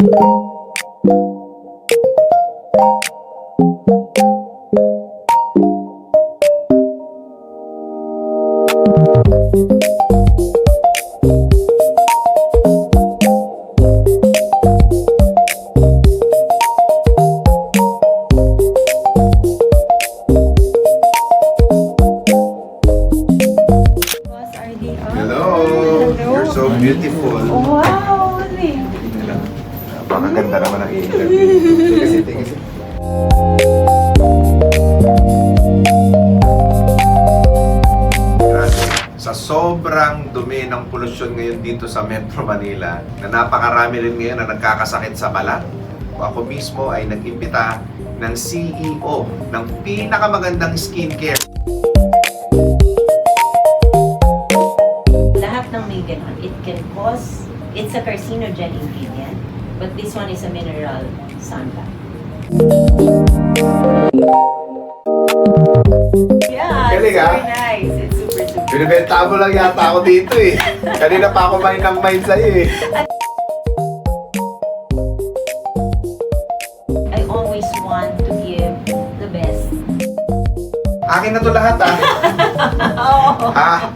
So beautiful. Wow! Napakaganda naman ang interview. Kasi. Grabe. Sa sobrang dumi ng polusyon ngayon dito sa Metro Manila, na napakarami rin ngayon na nagkakasakit sa balat, ako mismo ay nag-imbita ng CEO ng pinakamagandang skincare. Ng may ganon. It can cause, it's a carcinogen ingredient, but this one is a mineral sunblock. Yeah, Galing, it's ah. very nice. It's super. Binibenta mo lang yata ako dito eh. Kanina pa ako mind ng mind sa'yo eh. I always want to give the best. Akin na to lahat ah. Oh. Ah,